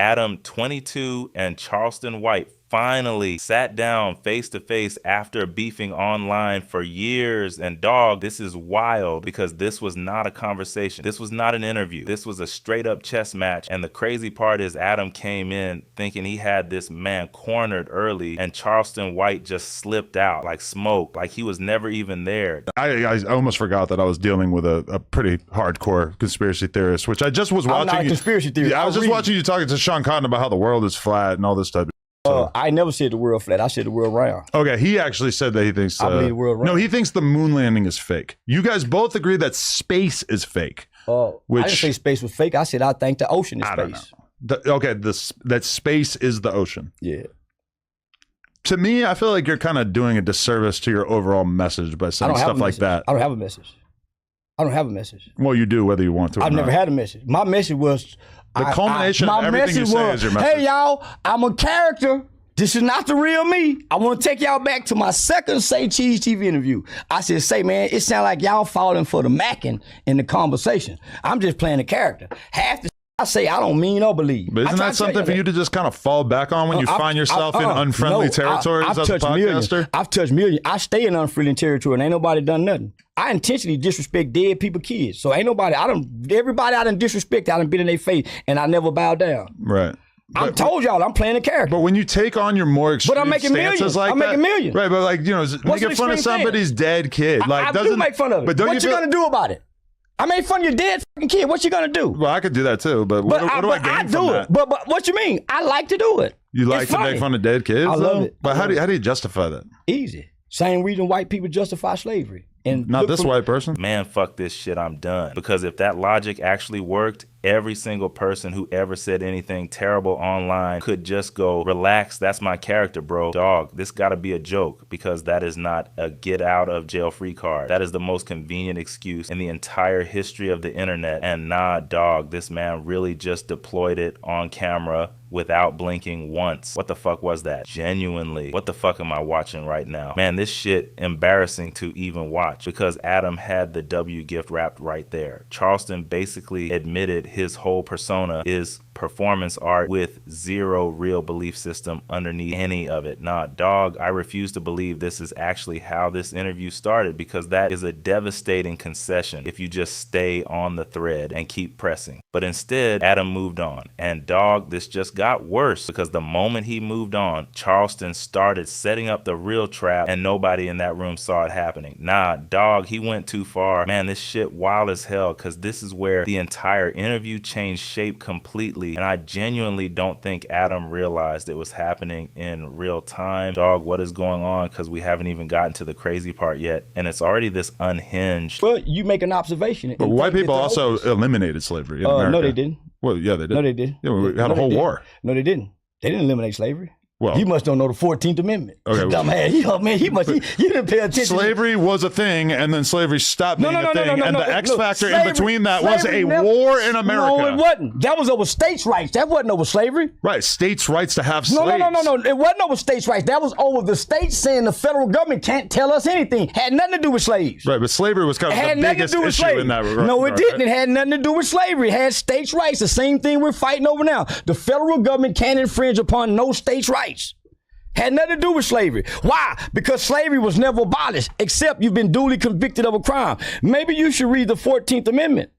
Adam22 and Charleston White finally sat down face to face after beefing online for years. And dog, this is wild because this was not a conversation. This was not an interview. This was a straight up chess match. And the crazy part is Adam came in thinking he had this man cornered early, and Charleston White just slipped out like smoke, like he was never even there. I almost forgot that I was dealing with a pretty hardcore conspiracy theorist, which I just was watching. I'm not a conspiracy theorist. Yeah, I was just watching you talking to Sean Cotton about how the world is flat and all this type of So. I never said the world flat. I said the world round. Okay, he actually said that he thinks I believe the world round. No, he thinks the moon landing is fake. You guys both agree that space is fake. I didn't say space was fake. I said I think the ocean is space. That space is the ocean. Yeah. To me, I feel like you're kind of doing a disservice to your overall message by saying stuff like that. I don't have a message. I don't have a message. Well, you do whether you want to or I've never not. had a message. My message was the culmination of everything you say is your message. Hey, y'all, I'm a character. This is not the real me. I want to take y'all back to my second Say Cheese TV interview. I said, say, man, it sounds like y'all falling for the macking in the conversation. I'm just playing a character. Half the I say I don't mean or believe. But isn't that something for you to just kind of fall back on when you find yourself in unfriendly territories as a podcaster? I've touched millions. I stay in unfriendly territory and ain't nobody done nothing. I intentionally disrespect dead people, kids. So ain't nobody, everybody I done disrespect, I done been in their face and I never bow down. Right. I told y'all I'm playing a character. But when you take on your more extreme but I'm making millions. Like I'm making millions. Right, but like, you know, making fun of somebody's dead kid. Like, I do make fun of it. But don't what you gonna do about it? I made fun of your dead fucking kid. What you gonna do? Well, I could do that too, but what do I gain from that? But what you mean? I like to do it. You like to make fun of dead kids? I love it. But how do you justify that? Easy. Same reason white people justify slavery. And not this white person. Man, fuck this shit, I'm done. Because if that logic actually worked, every single person who ever said anything terrible online could just go, relax, that's my character, bro. Dog, this gotta be a joke, because that is not a get out of jail free card. That is the most convenient excuse in the entire history of the internet. And nah, dog, this man really just deployed it on camera without blinking once. What the fuck was that? Genuinely, what the fuck am I watching right now? Man, this shit embarrassing to even watch, because Adam had the W gift wrapped right there. Charleston basically admitted his whole persona is performance art with zero real belief system underneath any of it. Nah, dog, I refuse to believe this is actually how this interview started, because that is a devastating concession if you just stay on the thread and keep pressing. But instead, Adam moved on. And dog, this just got worse, because the moment he moved on, Charleston started setting up the real trap and nobody in that room saw it happening. Nah, dog, he went too far. Man, this shit wild as hell, because this is where the entire interview changed shape completely. And I genuinely don't think Adam realized it was happening in real time. Dog, what is going on? Because we haven't even gotten to the crazy part yet. And it's already this unhinged. Well, you make an observation. But white people also eliminated slavery in America. No, they didn't. Well, yeah, they did. No, they did. Yeah, we had a whole war. No, they didn't. They didn't eliminate slavery. Well, you must don't know the 14th Amendment. Okay, dumbass. You didn't pay attention. Slavery was a thing, and then slavery stopped being a thing, and the X factor in between that was a war in America. No, it wasn't. That was over states' rights. That wasn't over slavery. Right, states' rights to have slaves. No. It wasn't over states' rights. That was over the states saying the federal government can't tell us anything. Had nothing to do with slaves. Right, but slavery was kind of the biggest issue in that regard. No, it didn't. It had nothing to do with slavery. It had states' rights. The same thing we're fighting over now. The federal government can't infringe upon no states' rights. Had nothing to do with slavery. Why? Because slavery was never abolished, except you've been duly convicted of a crime. Maybe you should read the 14th Amendment.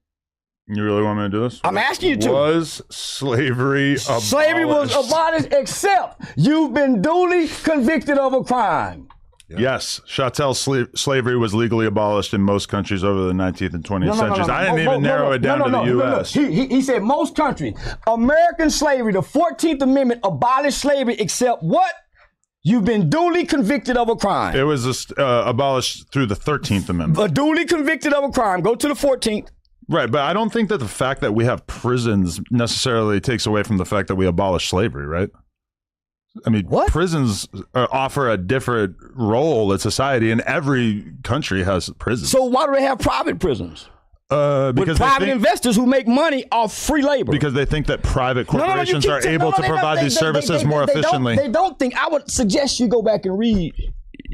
You really want me to do this? I'm asking you to. Was slavery abolished? Slavery was abolished, except you've been duly convicted of a crime. Yeah. Yes, chattel slavery was legally abolished in most countries over the 19th and 20th centuries. I didn't even narrow it down to the U.S. He said most countries. American slavery, the 14th Amendment abolished slavery, except what? You've been duly convicted of a crime. It was abolished through the 13th Amendment. Duly convicted of a crime. Go to the 14th. Right, but I don't think that the fact that we have prisons necessarily takes away from the fact that we abolished slavery, right? I mean, prisons offer a different role in society, and every country has prisons. So why do they have private prisons? Because with private investors who make money off free labor. Because they think that private corporations are able to provide these services more efficiently. They don't think. I would suggest you go back and read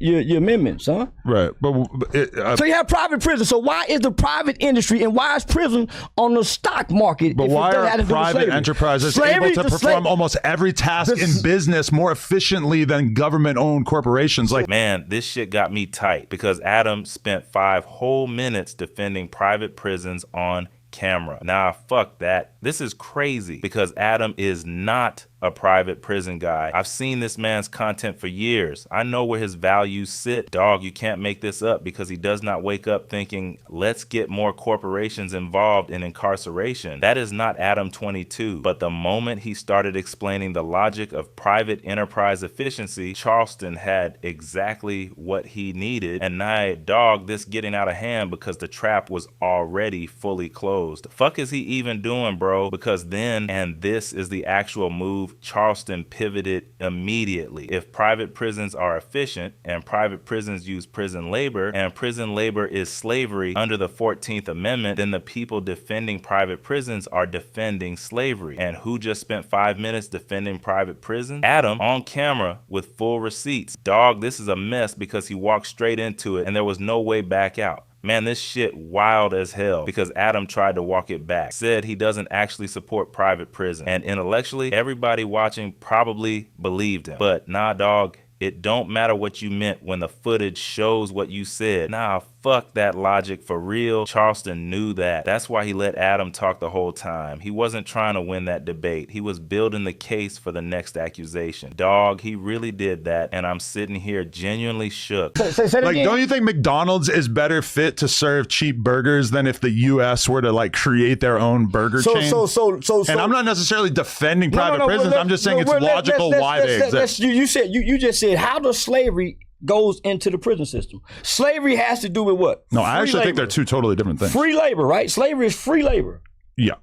your amendments, huh? Right. But So you have private prisons. So why is the private industry and why is prison on the stock market? But why are private enterprises able to perform almost every task in business more efficiently than government-owned corporations? Like, man, this shit got me tight because Adam spent 5 whole minutes defending private prisons on camera. Nah, fuck that. This is crazy because Adam is not a private prison guy. I've seen this man's content for years. I know where his values sit. Dog, you can't make this up because he does not wake up thinking, let's get more corporations involved in incarceration. That is not Adam22. But the moment he started explaining the logic of private enterprise efficiency, Charleston had exactly what he needed. And now, dog, this getting out of hand because the trap was already fully closed. The fuck is he even doing, bro? Because then, and this is the actual move, Charleston pivoted immediately. If private prisons are efficient and private prisons use prison labor and prison labor is slavery under the 14th Amendment, then the people defending private prisons are defending slavery. And who just spent 5 minutes defending private prisons? Adam on camera with full receipts. Dog, this is a mess because he walked straight into it and there was no way back out. Man, this shit wild as hell because Adam tried to walk it back. Said he doesn't actually support private prison. And intellectually, everybody watching probably believed him. But nah, dog, it don't matter what you meant when the footage shows what you said. Nah, fuck that logic for real. Charleston knew that. That's why he let Adam talk the whole time. He wasn't trying to win that debate. He was building the case for the next accusation. Dog, he really did that, and I'm sitting here genuinely shook. Say like, again. Don't you think McDonald's is better fit to serve cheap burgers than if the U.S. were to like create their own burger chain? And I'm not necessarily defending private prisons. I'm just saying it's logical why they exist. You just said, how does slavery goes into the prison system? Slavery has to do with what? No, I actually think they're two totally different things. Free labor, right? Slavery is free labor. Yeah.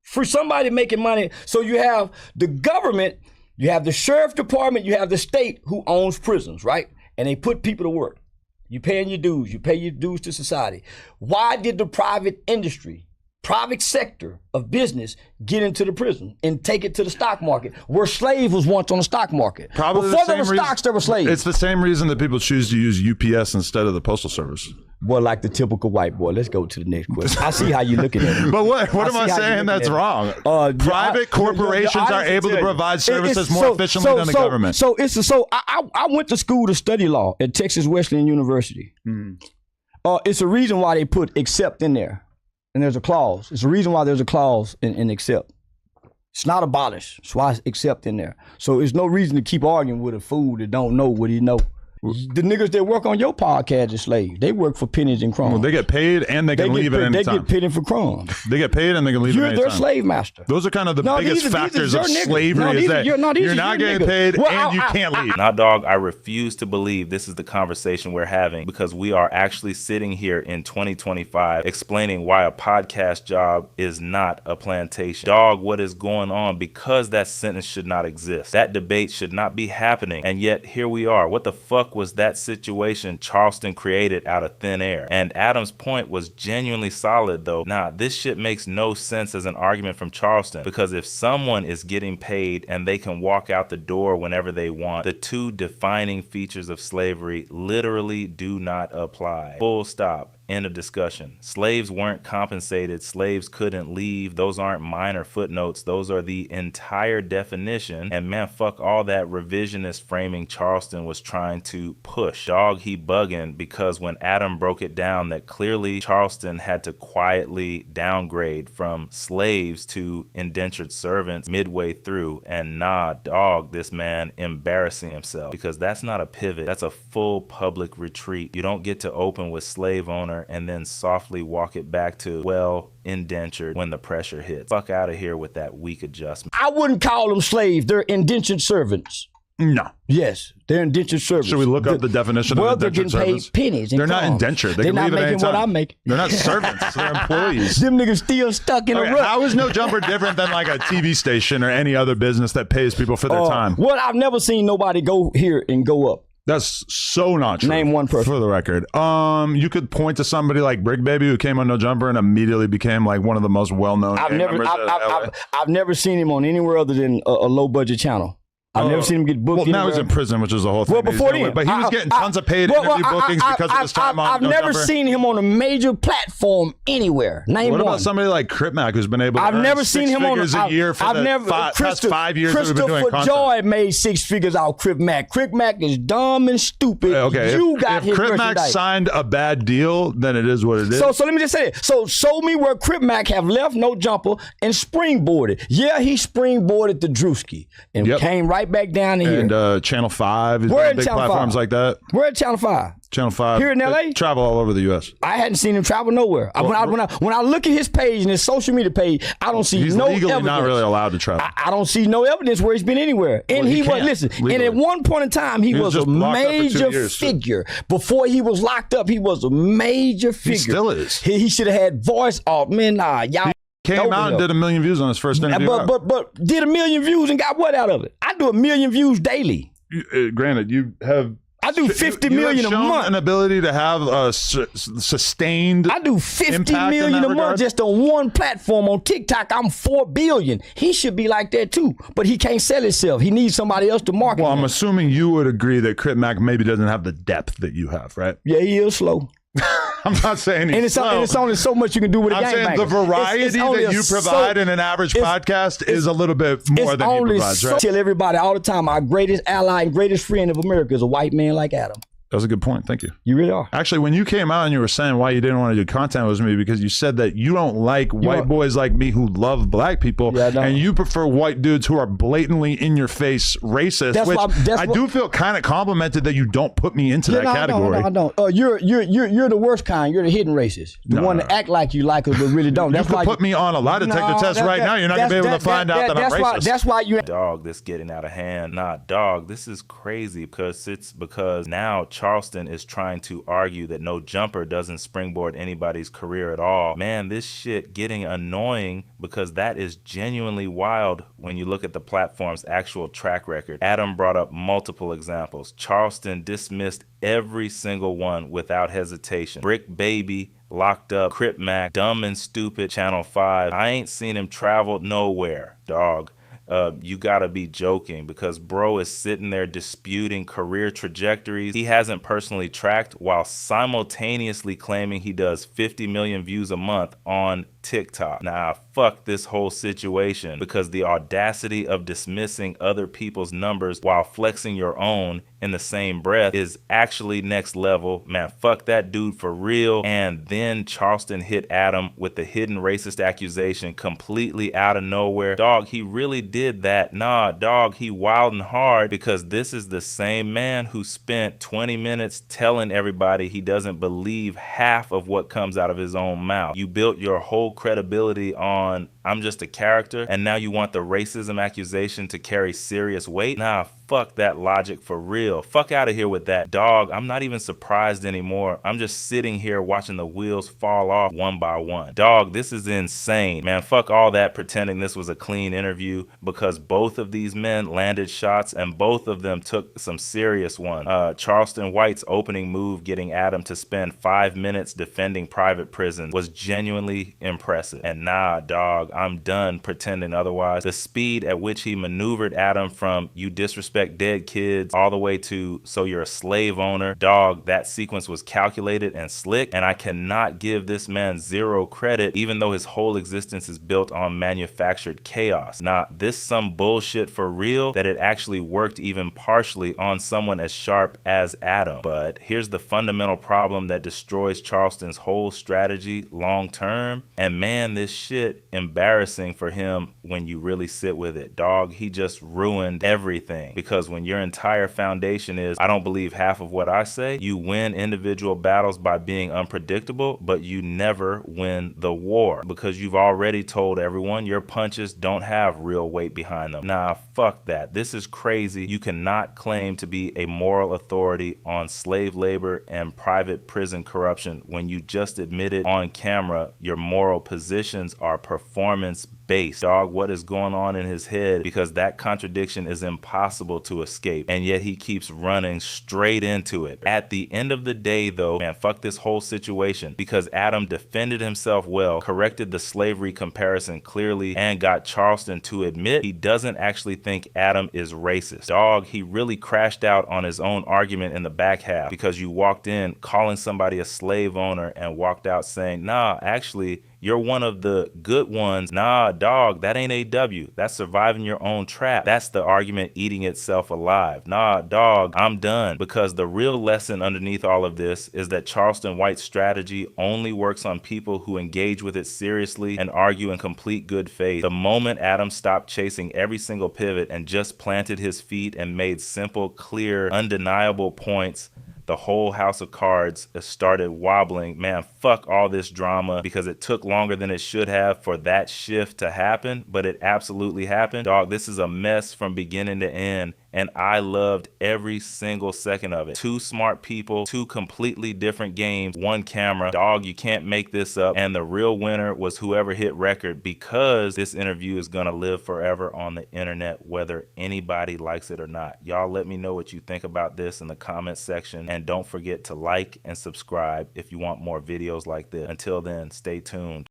For somebody making money. So you have the government, you have the sheriff department, you have the state who owns prisons, right? And they put people to work. You're paying your dues. You pay your dues to society. Why did the private industry, private sector of business get into the prison and take it to the stock market where slaves was once on the stock market? Probably before there were stocks, there were slaves. It's the same reason that people choose to use UPS instead of the Postal Service. Boy, like the typical white boy. Let's go to the next question. I see how you're looking at it. But what am I saying that's wrong? Private corporations are able to provide services more efficiently than the government. I went to school to study law at Texas Wesleyan University. It's a reason why they put except in there. And there's a clause. It's the reason why there's a clause in accept. It's not abolished. That's why it's accept in there. So there's no reason to keep arguing with a fool that don't know what he know. The niggas that work on your podcast are slaves. They work for pennies and crumbs. Well, they get paid and they can leave at any time. They get paid for crumbs. They get paid and they can leave at any time. You're their slave master. Those are kind of the biggest factors of slavery is that you're not getting paid and you can't leave. Nah, dog, I refuse to believe this is the conversation we're having because we are actually sitting here in 2025 explaining why a podcast job is not a plantation. Dog, what is going on? Because that sentence should not exist. That debate should not be happening. And yet here we are. What the fuck was that situation Charleston created out of thin air? And Adam's point was genuinely solid though. Nah, this shit makes no sense as an argument from Charleston because if someone is getting paid and they can walk out the door whenever they want, the two defining features of slavery literally do not apply. Full stop. End of discussion. Slaves weren't compensated. Slaves couldn't leave. Those aren't minor footnotes. Those are the entire definition. And man, fuck all that revisionist framing Charleston was trying to push. Dog, he bugging because when Adam broke it down that clearly Charleston had to quietly downgrade from slaves to indentured servants midway through. And nah, dog, this man embarrassing himself because that's not a pivot. That's a full public retreat. You don't get to open with slave owner and then softly walk it back to, well, indentured when the pressure hits. Fuck out of here with that weak adjustment. I wouldn't call them slaves. They're indentured servants. No. Yes, they're indentured servants. Should we look up the definition of indentured servants? Well, they're getting paid pennies. They're not indentured. They're not making what I'm making. They're not servants. They're employees. Them niggas still stuck in a rut. How is No Jumper different than like a TV station or any other business that pays people for their time? Well, I've never seen nobody go here and go up. That's so not true. Name one person. For the record. You could point to somebody like Brick Baby who came on No Jumper and immediately became like one of the most well-known I've never seen him on anywhere other than a low-budget channel. I've never seen him get booked. Well, now he's in prison, which is the whole thing. Well, before then, but he was getting tons of paid interview bookings because of his time on I've never seen him on a major platform anywhere. Name what one. about somebody like Crip Mac, who's been able to I've earn never seen him on a year for past 5 years that we've been doing content? Joy made 6 figures out Crip Mac. Crip Mac is dumb and stupid. Okay, if Crip Mac signed a bad deal, then it is what it is. So let me just say it. So show me where Crip Mac have left no jumper and springboarded. Yeah, he springboarded to Drewski and came right back down to here. And Channel 5 is big platforms like that. We're at Channel 5. Channel 5. Here in LA? Travel all over the U.S. I hadn't seen him travel nowhere. When I look at his page and his social media page, I don't see no evidence. He's legally not really allowed to travel. I don't see no evidence where he's been anywhere. And he was, listen, legally. And at one point in time, he was a major figure. Before he was locked up, he was a major figure. He still is. He should have had voice off. Man, y'all. Came out and did 1 million views on his first interview. But did 1 million views and got what out of it? I do 1 million views daily. Granted, you have. I do 50 million a month. An ability to have a sustained. I do 50 million a month just on one platform on TikTok. I'm 4 billion. He should be like that too, but he can't sell himself. He needs somebody else to market. Well, I'm assuming you would agree that Crip Mac maybe doesn't have the depth that you have, right? Yeah, he is slow. I'm not saying he's slow. And it's only so much you can do with a gangbang. I'm saying the variety that you provide in an average podcast is a little bit more than he provides, right? I tell everybody all the time, our greatest ally and greatest friend of America is a white man like Adam. That was a good point. Thank you. You really are. Actually, when you came out and you were saying why you didn't want to do content with me, because you said that you don't like white boys like me who love black people, and you prefer white dudes who are blatantly in your face racist. I do feel kind of complimented that you don't put me into that category. I don't. You're the worst kind. You're the hidden racist. The one that act like you like us but really don't. You could put me on a lie detector test right now. You're not gonna be able to find out that I'm racist. That's why you. Dog, this getting out of hand. Nah, dog, this is crazy because now Charleston is trying to argue that no jumper doesn't springboard anybody's career at all. Man, this shit getting annoying because that is genuinely wild when you look at the platform's actual track record. Adam brought up multiple examples. Charleston dismissed every single one without hesitation. Brick Baby, Locked Up, Crip Mac, Dumb and Stupid, Channel 5. I ain't seen him travel nowhere, dog. You gotta be joking, because bro is sitting there disputing career trajectories he hasn't personally tracked while simultaneously claiming he does 50 million views a month on TikTok. Nah, fuck this whole situation, because the audacity of dismissing other people's numbers while flexing your own in the same breath is actually next level. Man, fuck that dude for real. And then Charleston hit Adam with the hidden racist accusation completely out of nowhere. Dog, he really did that. Nah, dog, he wildin' hard, because this is the same man who spent 20 minutes telling everybody he doesn't believe half of what comes out of his own mouth. You built your whole credibility on I'm just a character, and now you want the racism accusation to carry serious weight? Nah, fuck that logic for real. Fuck out of here with that. Dog, I'm not even surprised anymore. I'm just sitting here watching the wheels fall off one by one. Dog, this is insane. Man, fuck all that pretending this was a clean interview, because both of these men landed shots and both of them took some serious ones. Charleston White's opening move, getting Adam to spend 5 minutes defending private prisons, was genuinely impressive. And nah, dog, I'm done pretending otherwise. The speed at which he maneuvered Adam from you disrespect dead kids all the way to so you're a slave owner, dog, that sequence was calculated and slick, and I cannot give this man zero credit, even though his whole existence is built on manufactured chaos. Nah, this some bullshit for real that it actually worked even partially on someone as sharp as Adam. But here's the fundamental problem that destroys Charleston's whole strategy long term, and man, this shit embarrassing for him when you really sit with it. Dog, he just ruined everything, because when your entire foundation is I don't believe half of what I say, you win individual battles by being unpredictable, but you never win the war, because you've already told everyone your punches don't have real weight behind them. Nah, fuck that. This is crazy. You cannot claim to be a moral authority on slave labor and private prison corruption when you just admitted on camera your moral positions are performance base. Dog, what is going on in his head? Because that contradiction is impossible to escape, and yet he keeps running straight into it. At the end of the day, though, man, fuck this whole situation, because Adam defended himself well, corrected the slavery comparison clearly, and got Charleston to admit he doesn't actually think Adam is racist. Dog, he really crashed out on his own argument in the back half, because you walked in calling somebody a slave owner and walked out saying, nah, actually, you're one of the good ones. Nah, dog, that ain't AW. That's surviving your own trap. That's the argument eating itself alive. Nah, dog, I'm done. Because the real lesson underneath all of this is that Charleston White's strategy only works on people who engage with it seriously and argue in complete good faith. The moment Adam stopped chasing every single pivot and just planted his feet and made simple, clear, undeniable points, the whole house of cards started wobbling. Man, fuck all this drama, because it took longer than it should have for that shift to happen, but it absolutely happened. Dog, this is a mess from beginning to end, and I loved every single second of it. Two smart people, two completely different games, one camera. Dog, you can't make this up. And the real winner was whoever hit record, because this interview is gonna live forever on the internet, whether anybody likes it or not. Y'all let me know what you think about this in the comments section, and don't forget to like and subscribe if you want more videos like this. Until then, stay tuned.